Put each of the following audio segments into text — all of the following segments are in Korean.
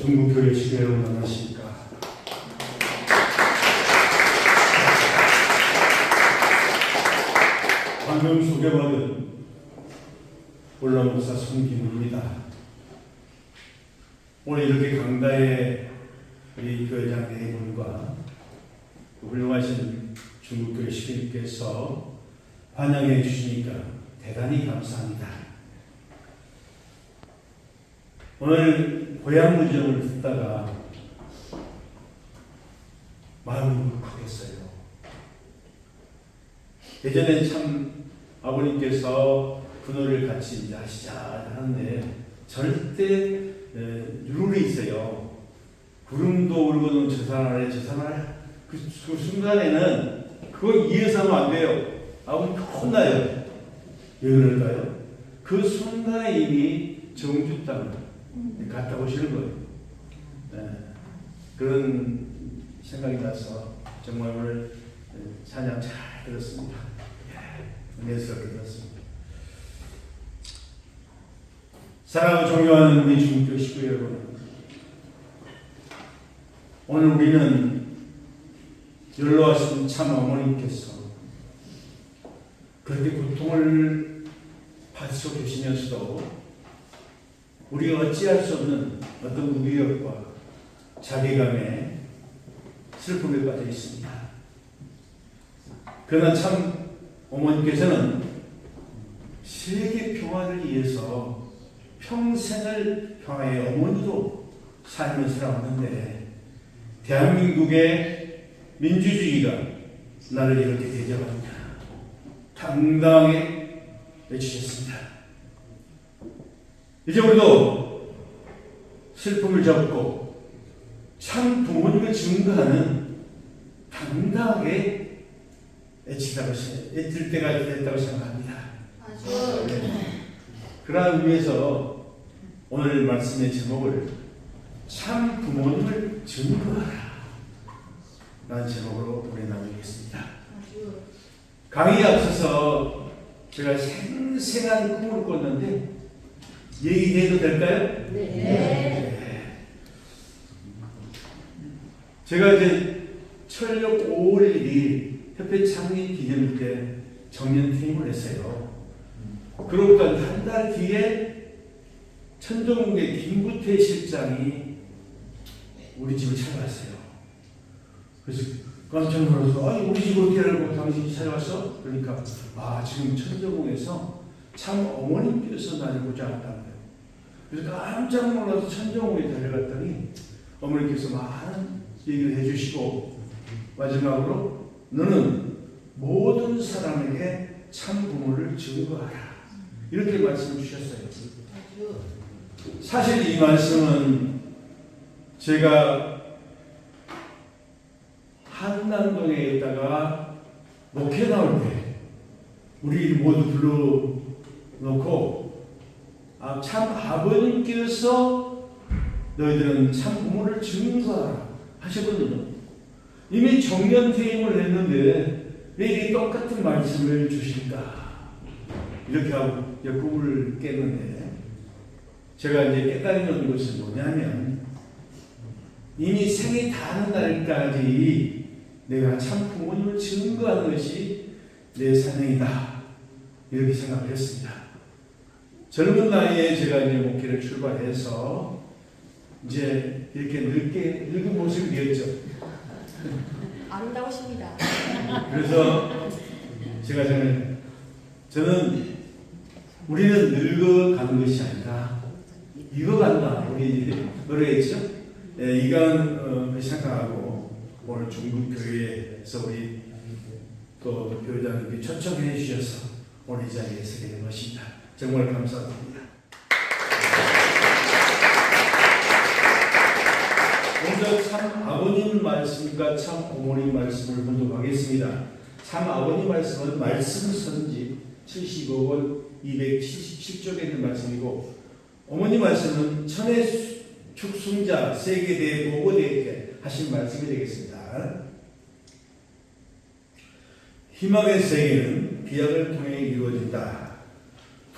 전국교회 시대 여러분 안녕하십니까? 방금 소개받은 올라목사 손기문입니다. 오늘 이렇게 강다의 우리 교회장 네 분과 훌륭하신 중국교회 시민께서 환영해 주시니까 대단히 감사합니다. 오늘 고향 문정을 듣다가 마음이 울컥했어요. 예전에 참 아버님께서 그 노래를 같이 이제 하시자 하는데 절대 룰이 있어요. 구름도 울고는 저 산 아래 저 산 아래 그 순간에는 그거 이해해서 하면 안 돼요. 아버님 혼나요. 왜 그럴까요? 그 순간에 이미 정주 땅을 갔다 오시는 거예요. 네. 그런 생각이 나서 정말 오늘 찬양 잘 들었습니다. 은혜스럽게 들었습니다. 사랑하고 존경하는 우리 중국교 식구 여러분, 오늘 우리는 연로하신 참 어머님께서 그렇게 고통을 받으시고 계시면서도 우리가 어찌할 수 없는 어떤 무기력과 자괴감에 슬픔에 빠져 있습니다. 그러나 참 어머님께서는 세계 평화를 위해서 평생을 평화의 어머니로 삶을 살아왔는데 대한민국의 민주주의가 나를 이렇게 대접한다. 당당하게 외치셨습니다. 이제 우리도 슬픔을 접고 참 부모님을 증거하는 당당하게 애칠 때가 됐다고 생각합니다. 네. 그러한 의미에서 오늘 말씀의 제목을 참 부모님을 증거하라 라는 제목으로 우리 나누겠습니다. 강의에 앞서서 제가 생생한 꿈을 꿨는데 얘기해도 될까요? 네. 제가 이제 철력 5월 1일 협회 창립 기념일 때 정년 퇴임을 했어요. 그로부터 한 달 뒤에 천정국의 김구태 실장이 우리 집을 찾아왔어요. 그래서 깜짝 놀라서 아니 우리 집 어떻게 알고 당신이 찾아왔어? 그러니까 지금 천정국에서 참 어머님께서 나를 보지 않았다는 거예요. 그래서 깜짝 놀라서 천정국에 데려갔더니 어머니께서 많은 얘기를 해주시고 마지막으로 너는 모든 사람에게 참 부모를 증거하라 이렇게 말씀을 주셨어요. 사실 이 말씀은 제가 한남동에 있다가 목회 나올 때 우리 모두 불러놓고 참 아버님께서 너희들은 참 부모를 증거하라 하셨거든요. 이미 정년퇴임을 했는데 왜 이렇게 똑같은 말씀을 주실까? 이렇게 하고 꿈을 깼는데 제가 이제 깨달은 얻은 것은 뭐냐면 이미 생이 다는 날까지 내가 참 부모님을 증거하는 것이 내 사명이다 이렇게 생각을 했습니다. 젊은 나이에 제가 이제 목회를 출발해서 이제 이렇게 늙은 모습이 되었죠. 아름다우십니다. 그래서 제가 저는 우리는 늙어가는 것이 아니라 익어간다. 우리 노래했죠? 이건 생각하고 오늘 중국교회에서 우리 또 교회장님께 초청해 주셔서 오늘 이 자리에 서게 된 것입니다. 정말 감사드립니다. 먼저 참 아버님 말씀과 참 어머님 말씀을 먼저 가겠습니다. 참 아버님 말씀은 말씀 선지 75권 277쪽에 있는 말씀이고 어머니 말씀은 천의 축순자 세계대회 보고대회 하신 말씀이 되겠습니다. 희망의 세계는 비약을 통해 이루어진다.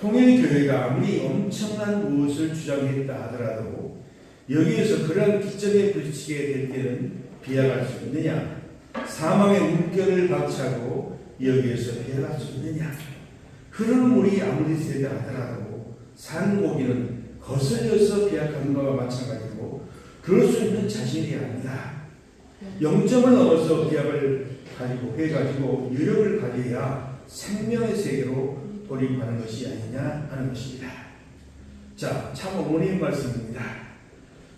통일교회가 아무리 엄청난 무엇을 주장했다 하더라도 여기에서 그러한 기점에 부딪히게 될 때는 비약할 수 있느냐? 사망의 물결을 박차고 여기에서 비약할 수 있느냐? 흐르는 물이 아무리 세다 하더라도 산 고기는 거슬려서 비약하는 것과 마찬가지고 그럴 수 있는 자신이 아니다. 0점을 넘어서 비약을 가지고 해가지고 유력을 가져야 생명의 세계로 돌입하는 것이 아니냐 하는 것입니다. 자, 참 어머님 말씀입니다.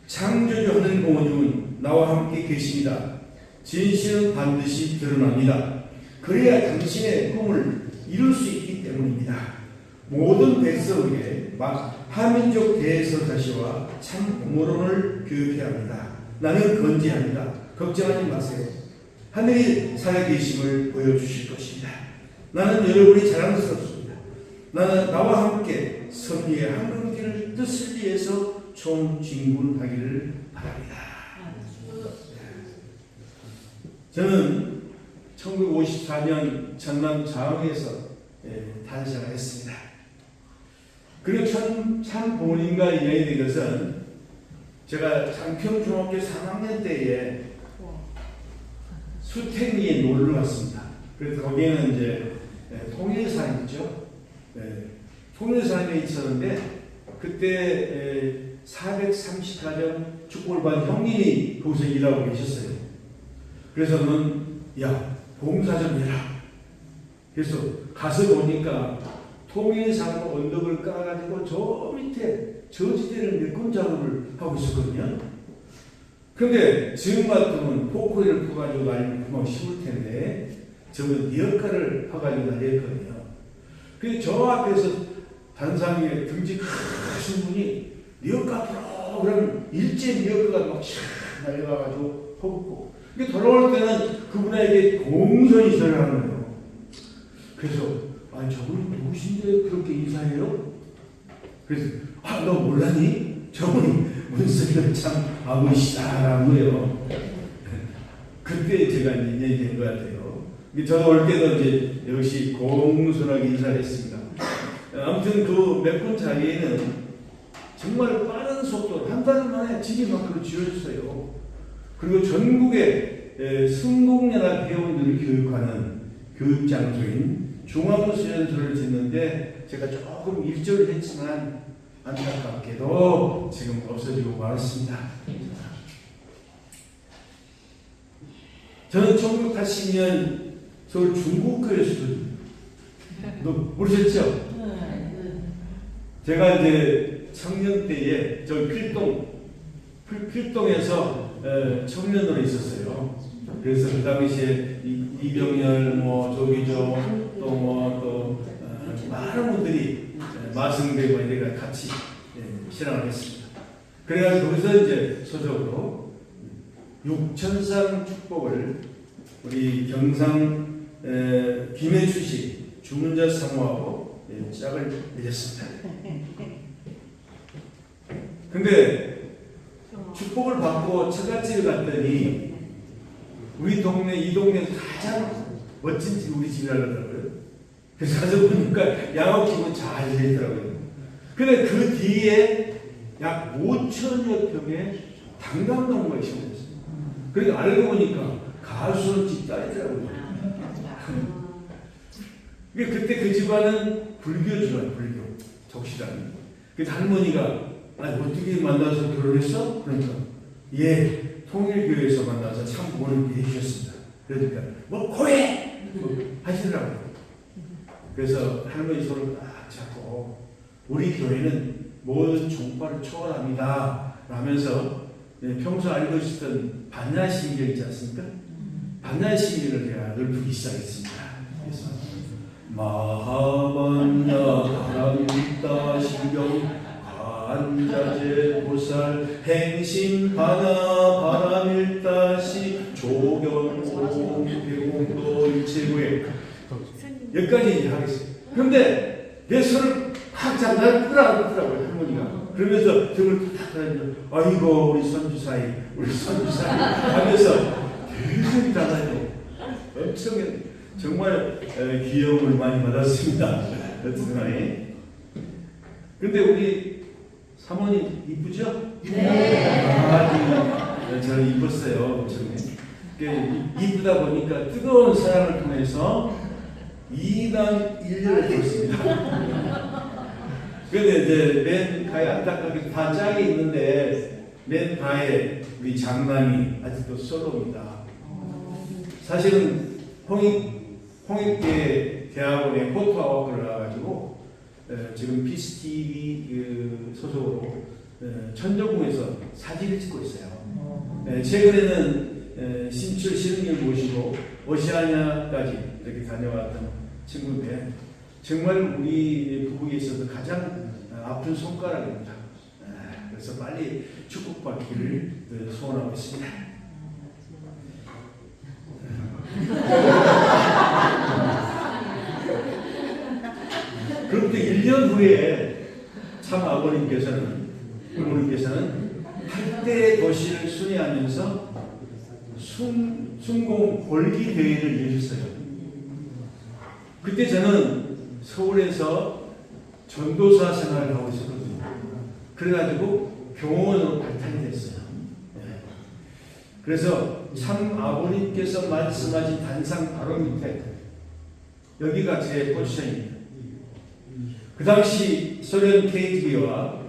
창조주하는 부모님은 나와 함께 계십니다. 진실은 반드시 드러납니다. 그래야 당신의 꿈을 이룰 수 있기 때문입니다. 모든 백성에게 하민족 대서사시와 참 부모론을 교육해야 합니다. 나는 건재합니다. 걱정하지 마세요. 하늘이 살아계심을 보여주실 것입니다. 나는 여러분이 자랑스럽습니다. 나는 나와 함께 섭리의 한글길을 뜻을 위해서 총진군하기를 바랍니다. 저는 1954년 전남 자흥에서 탄생을 했습니다. 그리고 참 부모님과 인연이 된 것은 제가 장평중학교 3학년 때에 수택리에 놀러 갔습니다. 그래서 거기에는 이제 통일사이 있죠. 통일사에 있었는데 그때 430가정 축구반 형님이 거기서 일하고 계셨어요. 그래서 저는 야 봉사 좀 해라. 그래서 가서 보니까 통일산 언덕을 깔아가지고 저 밑에 저지대를 메꾼 작업을 하고 있었거든요. 근데 지금 같으면 포크리를 퍼가지고 날리면 금방 심을 텐데 저는 리어카를 퍼가지고 날렸거든요. 근데 저 앞에서 단상에 등지 크신 분이 리어카 앞으로 그러면 일제 리어카가 막 날려가가지고 퍼붓고 근데 돌아올 때는 그분에게 공손히 인사를 하는 거예요. 그래서 아니 저분이 누구신데 그렇게 인사해요? 그래서 너 몰랐니? 저분이 문석열 참 아버지시다라는 거예요. 그때 제가 인연이 된 것 같아요. 저도 올 때도 이제 역시 공손하게 인사를 했습니다. 아무튼 그 메꾼 자리에는 정말 빠른 속도 한 달 만에 집이 막 그렇게 지어졌어요. 그리고 전국의 성공연합 회원들을 교육하는 교육장소인 중앙수련소를 짓는데 제가 조금 일조를 했지만 안타깝게도 지금 없어지고 말았습니다. 저는 1980년 서울 중국교회에서 모르셨죠? 제가 이제 청년 때에 저 필동에서 청년으로 있었어요. 그래서 그 당시에 이병열, 조기종, 또 많은 분들이 마승대와 이래가 같이 신앙을 했습니다. 그래서 거기서 이제 서적으로 육천상 축복을 우리 경상 김해주시 주문자 사모하고 짝을 내렸습니다. 근데 축복을 받고 처갓집에 갔더니 우리 동네 이 동네에서 가장 멋진 집 우리 집이라더라고요. 그래서 가서 보니까 양옥집은 잘 되더라고요. 근데 그 뒤에 약 5천여 평의 단감동굴이 심어졌어요. 그러니까 알고 보니까 가수는 집딸이더라고요. 그때 그 집안은 불교 집안, 불교 적시단. 그래서 할머니가 어떻게 만나서 결혼했어? 그러니까 통일교회에서 만나서 참 부모님께 해주셨습니다. 그러니까 고해! 하시더라고요. 그래서 할머니 손을 딱 잡고 우리 교회는 모든 종파를 초월합니다 라면서 평소 알고 있었던 반야신경 있지 않습니까? 반야신경을 제가 넓히기 시작했습니다. 그래서 마하반야 바람있다 신경 관자재 보살 행심 하나 바람일다시 조경 오공도 일체구에 여기까지 하겠습니다. 그런데 내 손을 확 잡고 나를 끌어안더라고요 할머니가. 그러면서 등을 탁 하면서 아이고 우리 손주사이 하면서 되게 달라요. 엄청 정말 귀여움을 많이 받았습니다. 어쨌든 근데 우리 사모님 이쁘죠? 네. 저는 이뻤어요. 이쁘다 보니까 뜨거운 사랑을 통해서 2박 1일을 했습니다. 그런데 이제 맨 가에 안타깝게 다 짝이 있는데 맨 가에 우리 장남이 아직도 솔로입니다. 사실은 홍익대 대학원에 포토아워크를 나와가지고 지금 피스TV 소속으로 천정궁에서 사진을 찍고 있어요. 최근에는 신출 신흥일 모시고 오시아니아까지 이렇게 다녀왔던 친구인데 정말 우리 부부에 있어서 가장 아픈 손가락입니다. 그래서 빨리 축복받기를 소원하고 있습니다. 그런데 1년 후에 참 부모님께서는 학대 도시를 순회하면서 순공 골기 대회를 여셨어요. 그때 저는 서울에서 전도사 생활을 하고 있었거든요. 그래가지고 교원으로 발탁이 됐어요. 그래서 참 아버님께서 말씀하신 단상 바로 밑에 여기가 제 포지션입니다. 그 당시 소련 KGB와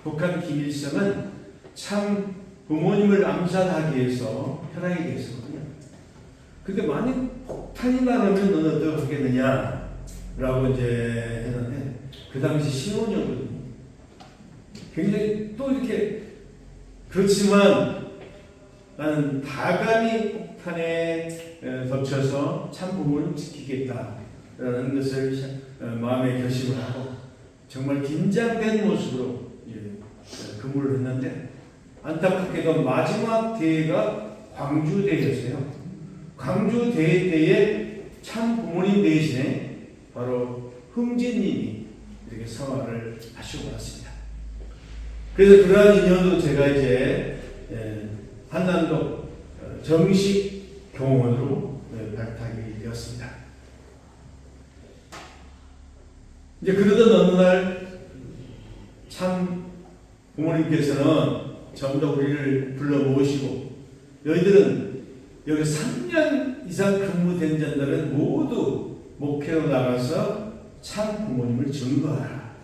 북한 김일성은 참 부모님을 암살하기 위해서 편하게 되었거든요. 근데 만약 폭탄이 나면 너는 어떻게 하겠느냐 라고 이제 했는데 그 당시 신혼이었거든요. 굉장히 또 이렇게 그렇지만 나는 다감히 폭탄에 덮쳐서 참 부모를 지키겠다라는 것을 마음에 결심을 하고 정말 긴장된 모습으로 근무를 했는데 안타깝게도 마지막 대회가 광주대회였어요. 광주대회 때에 참 부모님 대신에 바로 흥진님이 이렇게 성화를 하시고 왔습니다. 그래서 그러한 인연으로 제가 이제 한남동 정식 교원으로 발탁이 되었습니다. 이제 그러던 어느 날 참 부모님께서는 전부 다 우리를 불러 모으시고 너희들은 여기 3년 이상 근무된 자들은 모두 목회로 나가서 참 부모님을 증거하라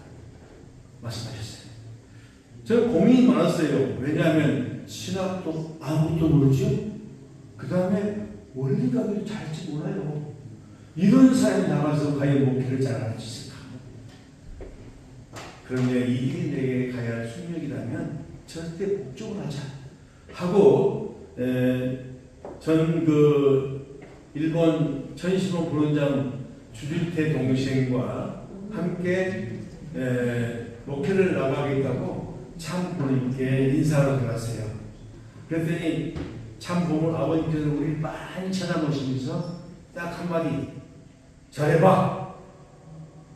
말씀하셨어요. 저는 고민이 많았어요. 왜냐하면 신학도 아무것도 모르죠. 그 다음에 원리가도 잘지 몰라요. 이런 사람이 나가서 과연 목회를 잘할 수 있을까? 그런데 이 일이 내게 가야 할 숙명이라면 절대 복종을 하자 하고 저는 그 일본 천시모 부론장 주딜태 동생과 함께 목회를 나가겠다고 참 부모님께 인사하러 들어갔어요. 그랬더니 참 부모 아버님께서 우리 많이 쳐다보시면서 딱 한마디 잘해봐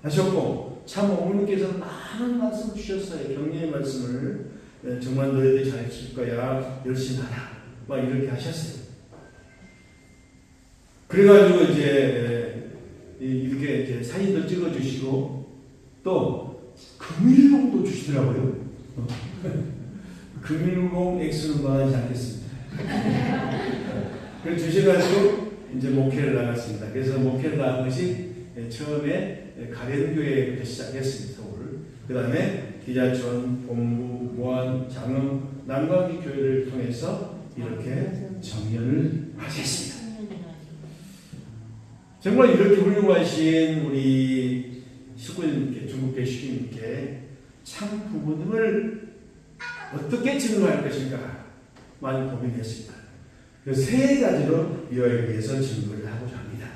하셨고 참 어머님께서 많은 말씀을 주셨어요. 격려의 말씀을 정말 너희들 잘해줄 거야 열심히 하라 막 이렇게 하셨어요. 그래가지고 이제 이렇게 이제 사진도 찍어주시고 또 금일봉도 주시더라고요. 금일봉 액수는 말하지 않겠습니다. 그래서 주셔가지고 이제 목회를 나갔습니다. 그래서 목회를 나간 것이 처음에 가련교회부터 시작했습니다. 서울. 그 다음에 기자촌, 본부, 모안, 장흥, 남광기 교회를 통해서 이렇게 정년을 하셨습니다. 정말 이렇게 훌륭하신 우리 식구님께, 중국계 식구님께 참 부모님을 어떻게 증거할 것인가 많이 고민했습니다. 그래서 세 가지로 이와에 대해서 증거를 하고자 합니다.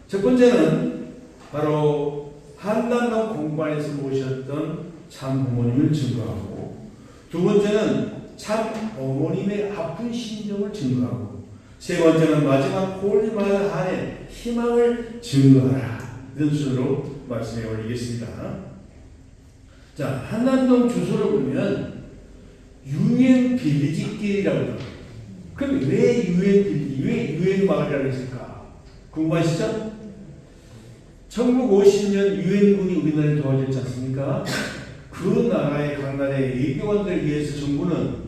첫 번째는 바로 한남동 공관에서 모셨던 참 부모님을 증거하고, 두 번째는 참 어머님의 아픈 심정을 증거하고, 세 번째는 마지막 홀리마을 한해 희망을 증거하라. 이런 순으로 말씀해 올리겠습니다. 자, 한남동 주소를 보면 유엔 빌리지길이라고 합니다. 그럼 왜 유엔 빌리지, 왜 유엔 마을이라고 했을까? 궁금하시죠? 1950년 유엔군이 우리나라를 도와줬지 않습니까? 그 나라의 각 나라의 외교관들을 위해서 정부는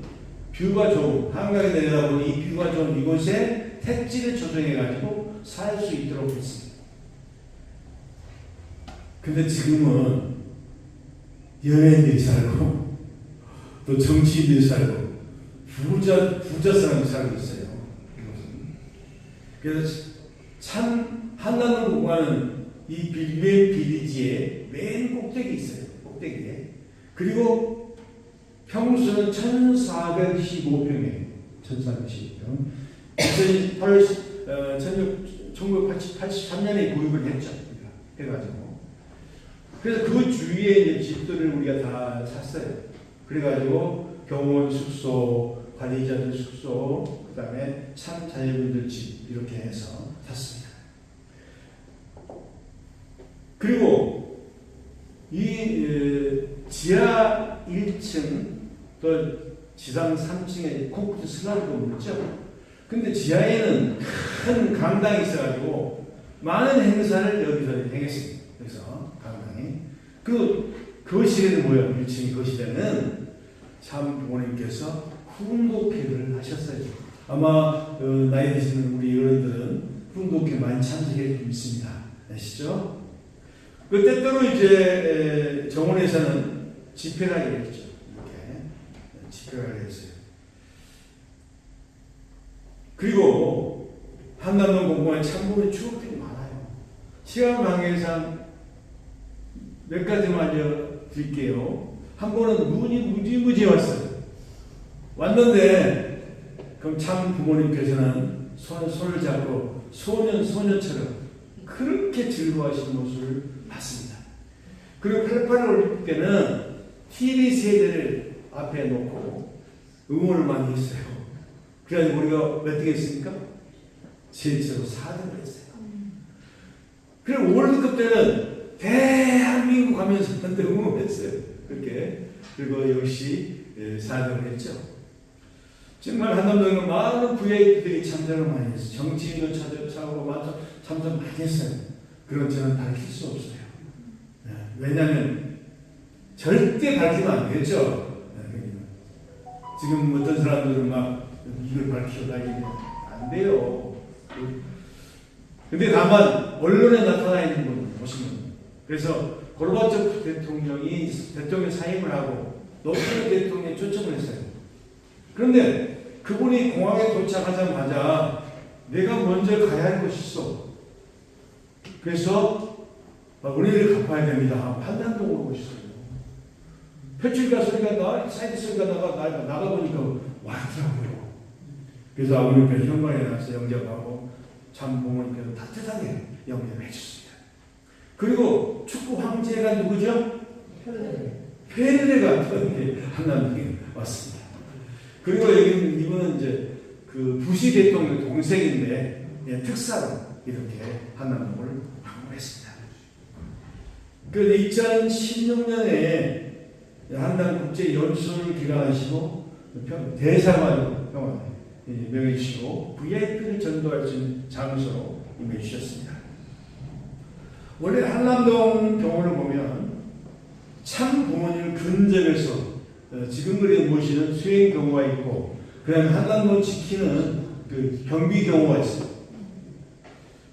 뷰가 좋은 한강에 내려다보니 이 뷰가 좋은 이곳에 택지를 조정해가지고 살 수 있도록 했습니다. 근데 지금은 연예인들이 살고 또 정치인들이 살고 부자 사람이 살고 있어요. 그래서 참 한남동 공간은 이 빌리의 빌리지의 맨 꼭대기에 있어요. 꼭대기에. 그리고 평수는 1415평이에요. 1415평. 1983년에 구입을 했죠. 해가지고. 그래서 그 주위에 이제 집들을 우리가 다 샀어요. 그래가지고 경호원 숙소, 관리자들 숙소, 그 다음에 참 자녀분들 집 이렇게 해서 샀습니다. 그리고 이 지하 1층 또 지상 3층에 콘크리트 슬라브도 있죠. 근데 지하에는 큰 강당이 있어가지고 많은 행사를 여기서 행했습니다. 그래서 강당이 그 거실에는 뭐예요? 1층 거실에는 참 부모님께서 훈독회를 하셨어요. 아마 나이 드시는 우리 어른들은 훈독회 많이 참석해 있습니다. 아시죠? 그 때때로 이제 정원에서는 집회를 하게 했죠. 이렇게 집회를 하게 했어요. 그리고 한남동 공공의 참고의 추억들이 많아요. 시간 관계상 몇 가지만 알려드릴게요. 한 번은 눈이 무지무지 왔어요. 왔는데 그럼 참 부모님께서는 손을 잡고 소년처럼 그렇게 즐거워하시는 모습을 봤습니다. 그리고 88 올림픽 때는 TV 세대를 앞에 놓고 응원을 많이 했어요. 그래서 우리가 어떻게 했습니까? 제일제로 4등을 했어요. 그리고 월드컵 때는 대한민국 하면서 응원했어요. 그렇게. 그리고 역시 4등을 했죠. 정말 한남동에 많은 VIP들이 참석을 많이 했어요. 정치인도 참석 많이 했어요. 그런 저는 밝힐 수 없어요. 왜냐하면 절대 밝히면 안 되죠. 지금 어떤 사람들은 막 이걸 밝혀다니면 안 돼요. 근데 다만 언론에 나타나 있는 분 보시면 그래서 고르바초프 대통령이 대통령 사임을 하고 노무현 대통령이 초청을 했어요. 그런데 그분이 공항에 도착하자마자 내가 먼저 가야 할 곳이 있어. 그래서 은혜를 갚아야 됩니다. 한남동으로 오셨어요. 표출가 소리가 사이드 소리가 나가보니까 와더라고요. 그래서 아버님께서 현관에 나서 영접하고 참 부모님께서 따뜻하게 영접해 주셨습니다. 그리고 축구 황제가 누구죠? 페레가 한남동에 왔습니다. 그리고 여기는 이분은 이제 그 부시 대통령 동생인데 특사로 이렇게 한남동을 방문했습니다. 그 2016년에 한남 국제 연수를 기간하시고 대사관 평화에 명해 주시고 VIP를 전도할 수 있는 장소로 임해 주셨습니다. 원래 한남동 병원을 보면 참 부모님을 근접해서 지금 그리 모시는 수행 경우가 있고 그다음에 한남동 지키는 그 경비 경우가 있어요.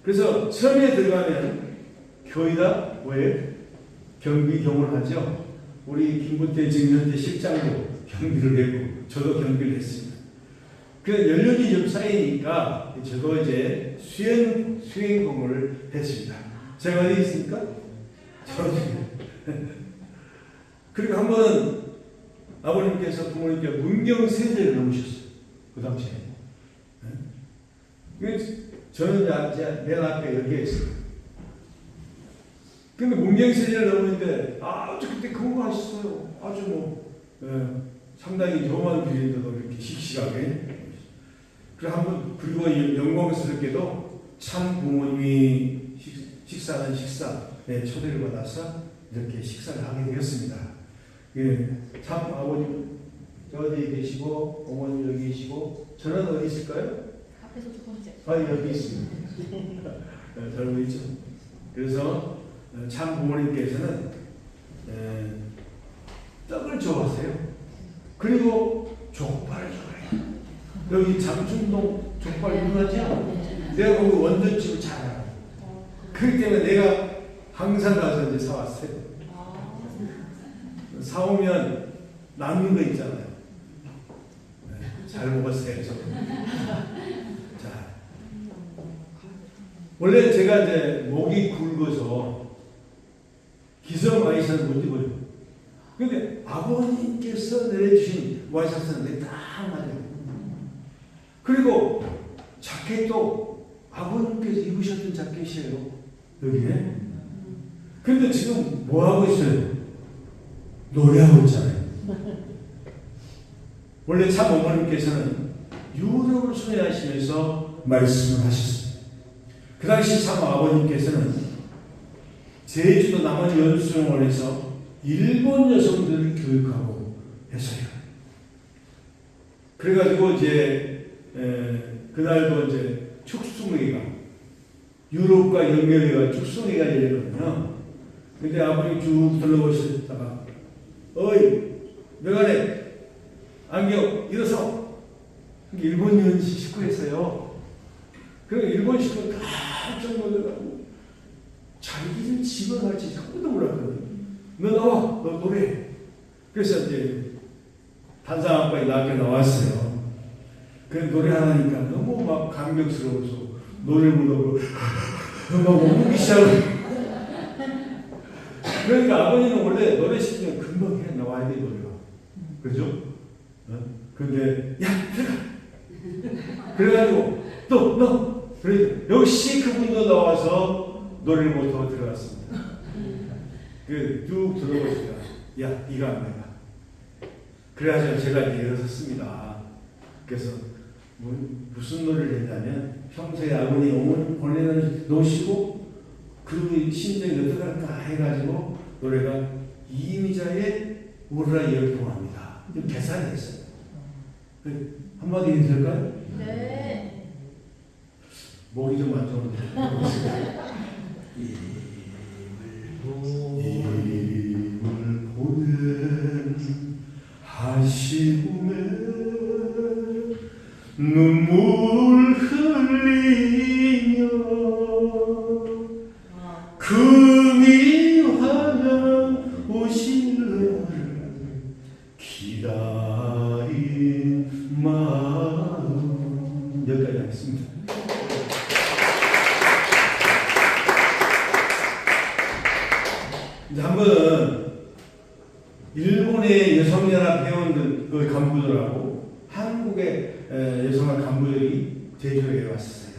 그래서 처음에 들어가면 거의 다 뭐예요? 경비 경우를 하죠. 우리 김문태 지금 현재 실장도 경비를 했고 저도 경비를 했습니다. 그 연륜이 좀 쌓이니까 저도 이제 수행 공부를 했습니다. 제가 어디 있습니까? 그리고 한 번은 아버님께서 부모님께 문경세제를 넘으셨어요. 그 당시에. 저는 맨 앞에 여기에 있어요. 근데 문경세제를 넘었는데 아주 그때 그거 하셨어요. 아주 상당히 조그만 길인데도 이렇게 씩씩하게. 그리고 영광스럽게도 참 부모님이 식사는 초대를 받아서 이렇게 식사를 하게 되었습니다. 참 아버님 어디 계시고 어머님 여기 계시고 저는 어디 있을까요? 앞에서 두 번째. 여기 있습니다. 저러고 있죠. 그래서 참 부모님께서는 떡을 좋아하세요. 그리고 족발을 좋아해요. 여기 장충동 족발 유명하죠? 내가 거기 원전집을 잘 알아요. 그렇기 때문에 내가 항상 가서 이제 사왔어요. 사오면 남는 거 있잖아요. 잘 먹었어요. 자, 원래 제가 이제 목이 굵어서 기성 와이셔츠 못 입어요. 근데 아버님께서 내려주신 와이셔츠는 딱 맞아요. 그리고 자켓도 아버님께서 입으셨던 자켓이에요. 여기에. 근데 지금 뭐 하고 있어요? 노래하고 있잖아요. 원래 참 어머님께서는 유럽을 순회하시면서 말씀을 하셨습니다. 그 당시 참 아버님께서는 제주도 남한 연수원에서 일본 여성들을 교육하고 했어요. 그래가지고 이제 그날도 이제 축송회가 유럽과 연결회가 축송회가 열렸거든요. 근데 아버님 쭉 둘러보시다가 어이 메가네 안경 일어서 일본 연 식구였어요. 그리고 일본 식구가 깜짝 놀라고 자기는 집어갈지 자꾸도 몰랐거든요. 너 나와, 너 노래. 그래서 이제 단상학과에 나한테 나왔어요. 그 노래하니까 너무 막 감격스러워서 노래를 부르고 막 울기 시작을. 그러니까 아버님은 원래 노래 시키면 금방 해 나와야 돼 노래가. 그죠? 근데 야 들어가. 그래가지고 또 너. 그래 역시 그분도 나와서 노래를 못하고 들어갔습니다. 쭉 들어보시다. 야 네가 안 내가. 그래가지고 제가 이제 일어섰습니다. 그래서 무슨 노래를 했냐면 평소에 아버님 어머니 보내는 놓으시고 그 심정이 어떡할까 해가지고 노래가 이미자의 오르라 열동합니다. 계산을 했어요. 한마디 해도 될까요? 네. 목이 좀 안 좋은데. 힘을 보는 하시움에 눈물 흘리며 금이 화면 오실 기다린 마음. 여기까지 하겠습니다. 이제 한번 일본의 여성연합 회원들, 그 간부들하고 한국의 여성연합 간부들이 제주도에 왔었어요.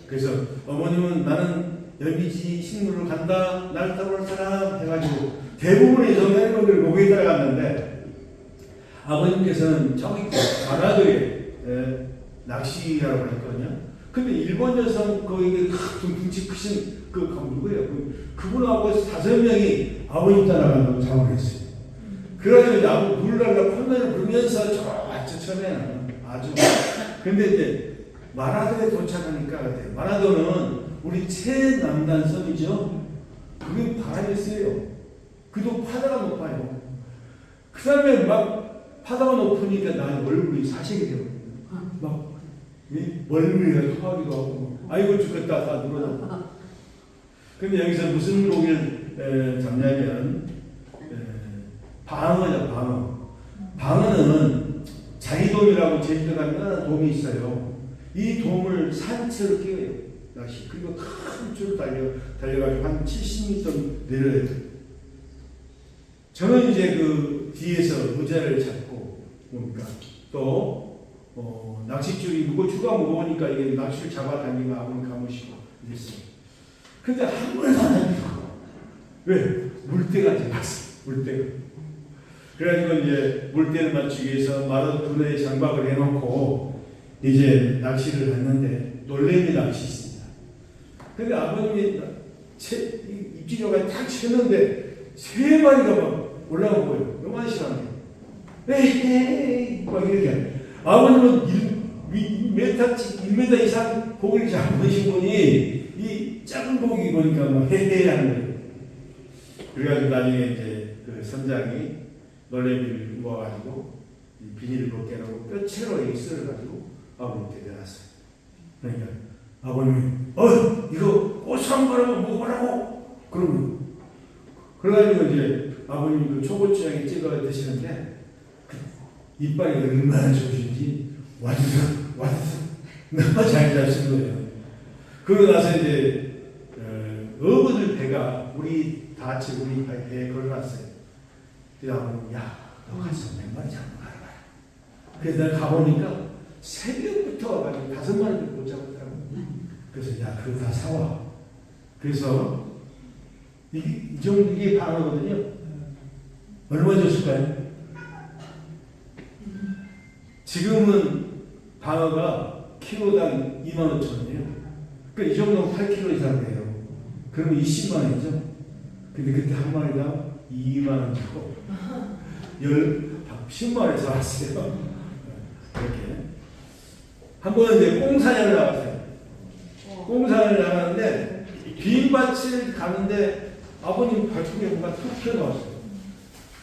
그래서 어머님은 나는 여기지 식물을 간다, 날 따라올 사람 해가지고 대부분의 여성연합을 목에 따라갔는데 아버님께서는 저기 바다도에 낚시라고 했거든요. 근데 일본 여성 거기 큰 등치 크신 그 간부고요. 그분하고 5명이 아버님 따라간다고 작업을 했어요. 그래가지고 아버지 물날라 콜면을 부르면서 저 처음에는 아주 근데 이제 마라도에 도착하니까 마라도는 우리 최남단 섬이죠. 그게 바람이 세요. 그도 파다가 높아요. 그 다음에 막 파다가 높으니까 난 얼굴이 사색이 되거든요. 막 멀미가 토하기도 하고 아이고 죽겠다 다 늘어나고. 근데 여기서 무슨 고기를 잡냐면 방어죠. 방어는 자리돔이라고 제주도 가면 돔이 있어요. 이 돔을 산채로 끼워요. 낚시. 그리고 큰 줄을 달려가지고 한 70m 내려요. 저는 이제 그 뒤에서 의자를 잡고 뭡니까 또 낚싯줄이 추가 무거우니까 이게 낚시를 잡아당기면 아무리 감으시고 이랬어요. 근데 한 번도 안 당기고 왜? 물때가 들어갔어. 물때가. 그래가지고 이제 물때를 맞추기 위해서 마루 분에 장박을 해놓고 이제 낚시를 했는데 놀래미 낚시 있습니다. 근데 아버님이 입지조가 딱 쳤는데 3마리가 막 올라온 거예요. 요만한 시간에. 에이 막 이렇게. 아버님은 1m 이상 고기를 잡으신 분이 이 작은 고기 보니까 막 헤헤 하는 거예요. 그래가지고 나중에 이제 그 선장이 놀래미를 모아가지고 이 비닐을 벗겨놓고 뼈채로 이렇게 썰어가지고 아버님께 내놨어요. 그러니까 아버님이 이거 고소한 거라고 먹으라고 그러면 그래가지고 이제 아버님 그 초고추장에 찍어 드시는데 그 이빨이 얼마나 좋으신지 와드득 너무 잘 자신 거예요. 그러고 나서 이제 어부들 배가 우리 다 같이 우리 배에 걸어놨어요. 그래서 아버님 너 가서 몇 마리 잡고 가라. 그래서 내가 가보니까 새벽부터 와가지고 5마리를 못 잡았더라고. 그래서 그거 다 사와. 그래서 이 정도 이게 방어거든요. 얼마 줬을까요? 지금은 방어가 키로당 25,000원이에요. 그러니까 이 정도면 8kg 이상 돼요. 그러면 20만 원이죠. 근데 그때 한 마리당 2만 원 주고 10만 원에 사왔어요. 이렇게. 한 번은 이제 꽁사냥을 나갔어요. 꽁사냥을 나갔는데 빈밭을 가는데 아버님 발톱에 뭔가 툭 튀어나왔어요.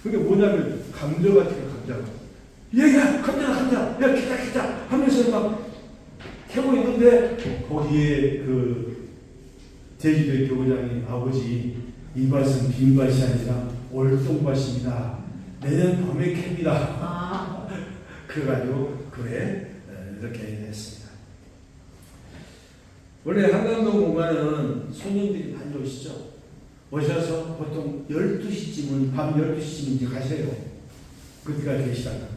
그게 뭐냐면 감자 같은 감자가. 야 감자 야 기다 하면서 막 캐고 있는데 거기에 그 제주도의 교구장이 아버지 이 밭은 빈밭이 아니라 올동밭입니다. 내년 봄에 캡니다. 그래가지고 그래 이렇게 했습니다. 원래 한강동 공간은 손님들이 많이 오시죠. 오셔서 보통 12시쯤은 밤 12시쯤 이제 가세요. 그때까지 계시다가.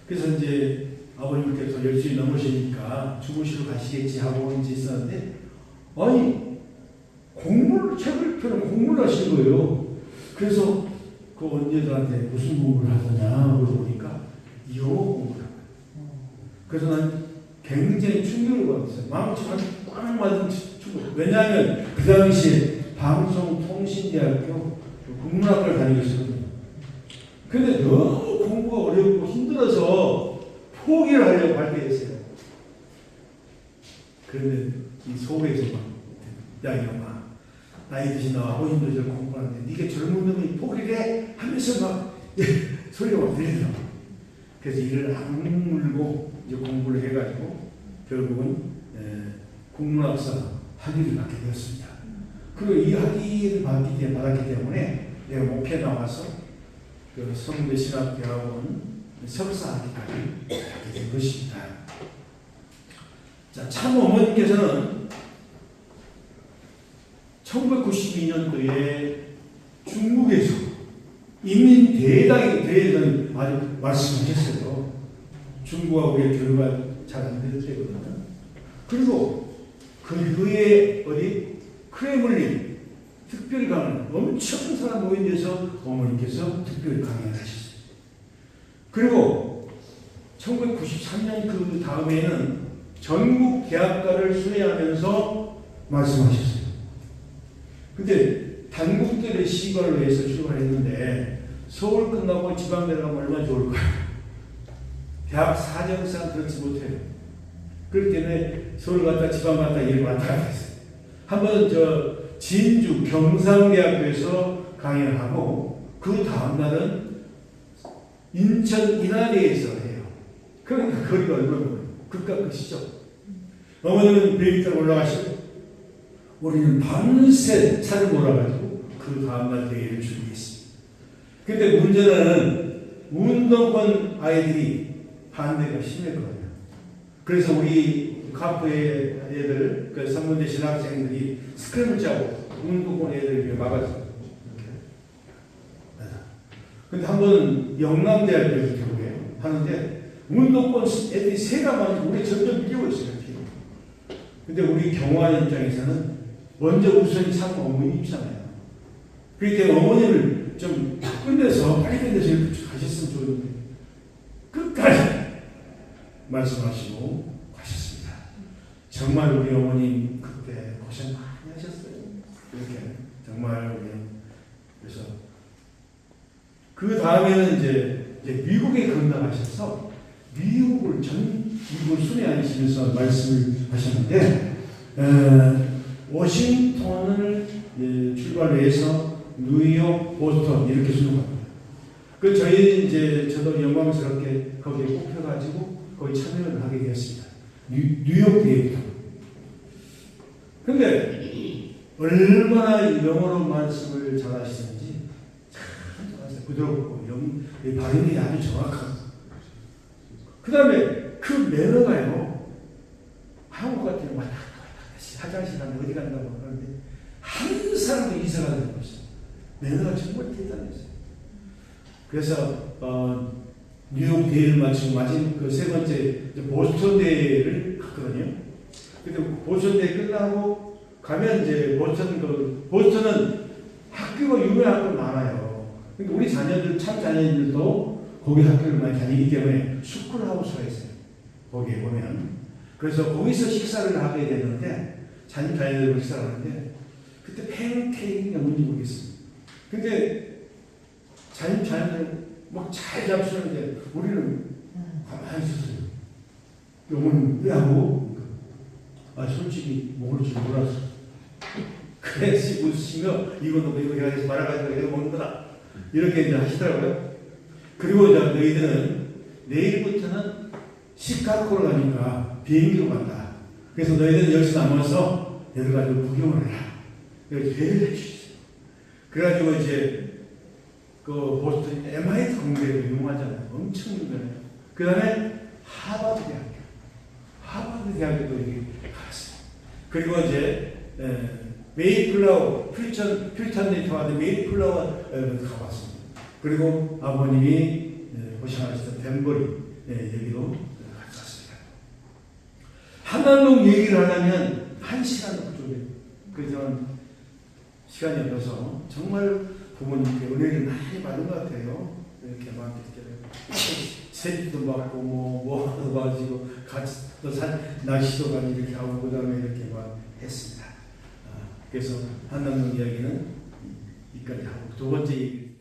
그래서 이제 아버님께서 10시 넘으시니까 주무시러 가시겠지 하고 이제 있었는데 아니 책을 펴는 공부를 하신 거예요. 그래서 그 언니들한테 무슨 공부를 하더냐 물어보니까 영어 공부를 하고. 그래서 난 굉장히 충격을 받았어요. 마음이 꽉 맞은 충격. 왜냐하면 그 당시에 방송통신대학교 국문학과를 다니고 있었거든요. 근데 너무 공부가 어렵고 힘들어서 포기를 하려고 할 때였어요. 그런데 이 속에서 야 이놈아 나이 드신 너 아버님도 저렇게 공부하는데 네가 젊은 놈이 포기를 해? 하면서 막 소리가 막 들리더라고. 그래서 이를 악물고 이제 공부를 해가지고 결국은 국문학사 학위를 받게 되었습니다. 그리고 이 학위를 받았기 때문에 내가 목표에 나와서 그 성대신학대학원 석사 학위까지 하게 된 것입니다. 자, 참 어머니께서는 1992년도에 중국에서 인민대당에 대해서는 아주 말씀하셨어요. 중국하고의 교류가 잘 안 될 때거든요. 그리고 그 후에 어디 크레물린 특별 강연, 엄청 사람 모인 데서 어머니께서 특별 강연을 하셨어요. 그리고 1993년 그 다음에는 전국 대학가를 수행하면서 말씀하셨어요. 근데 단국들의 시발로 해서 출발했는데 서울 끝나고 지방 내려가면 얼마나 좋을까요? 대학 사정상 그렇지 못해요. 그렇기 때문에 서울 갔다 지방 갔다 이렇게 왔다 갔다 했어요. 한번 진주 경상대학교에서 강연을 하고 그 다음날은 인천 인하대에서 해요. 그러니까 거리가 얼마나 멀어요. 극과 극이죠. 어머니는 비행기 타고 올라가시고 우리는 밤새 차를 몰아가지고 그 다음날 대회를 준비했습니다. 근데 문제는 운동권 아이들이 반대가 심했거든요. 그래서 우리 카프의 애들, 그 상문대 신학생들이 스크램을 짜고 운동권 애들을 막았어요. 근데 한 번은 영남대학교에서 교육을 하는데 운동권 애들이 세가 많이 우리 점점 밀리고 있어요. 근데 우리 경호원 입장에서는 먼저 우선이 상 어머니잖아요. 그렇기 때문에 어머니를 좀 끝내서 빨리 끝내서 이렇게 가셨으면 좋은데 끝까지 말씀하시고 가셨습니다. 정말 우리 어머님 그때 고생 많이 하셨어요. 이렇게 정말 우리 그래서 그 다음에는 이제 미국에 건너가셔서 미국을 순회하시면서 말씀을 하셨는데 워싱턴을 출발로 해서 뉴욕, 보스턴 이렇게 순회합니다. 그 저희 저도 영광스럽게 거기에 뽑혀가지고 거기 참여를 하게 되었습니다. 뉴욕 대회부터. 근데 얼마나 영어로 말씀을 잘하시는지 참 잘하세요. 부드럽고 발음이 아주 정확하고. 그 다음에 그 매너가요. 한국 같은 왔다 갔다 화장실 가면 어디 간다고 하는데 한 사람도 이사가 되는 것이죠. 매너가 정말 대단했어요. 그래서 뉴욕 대회를 마치고 마지막 그 세 번째 보스턴 대회를 갔거든요. 근데 보스턴 대회 끝나고 가면 이제 보스턴은 학교가 유명한 학교 많아요. 그러니까 우리 자녀들 참 자녀들도 거기 학교를 많이 다니기 때문에 스쿨하우스가 있어요. 거기에 보면. 그래서 거기서 식사를 하게 되는데 자녀들과 식사를 하는데 그때 팬케이크가 뭔지 모르겠어요. 근데 자녀들 막 잘 잡수는데 우리는 가만히 있었어요. 영어는 왜 하고? 솔직히 먹을 줄 몰랐어. 그래서 웃으시며 이거 해가지고 말아가지고 이거 먹는 거다. 이렇게 이제 하시더라고요. 그리고 이제 너희들은 내일부터는 시카고로 가니까 비행기로 간다. 그래서 너희들은 여기서 남아서 여러 가지 구경을 해라. 그래서 대회를 해주셨어요. 그래가지고 이제 그 보스턴 MIT 공대도 유명하잖아요. 엄청 유명해요. 그 다음에 하버드 대학교도 여기 갔어요. 그리고 이제 메이플라워 퓨리탄 좋아하는 메이플라워 가봤습니다. 그리고 아버님이 고생하셨던 덴버리 여기도 갔었습니다. 한남동 얘기를 하려면 1시간 그쪽에 그래서 시간이 없어서 정말 부모님께 은혜를 많이 받은 것 같아요. 이렇게 막 세비도 받고 뭐도 받으시고 같이 또 날씨도 많이 이렇게 하고 그 다음에 이렇게 막 했습니다. 그래서 한남동 이야기는 여기까지 하고 두 번째 얘기.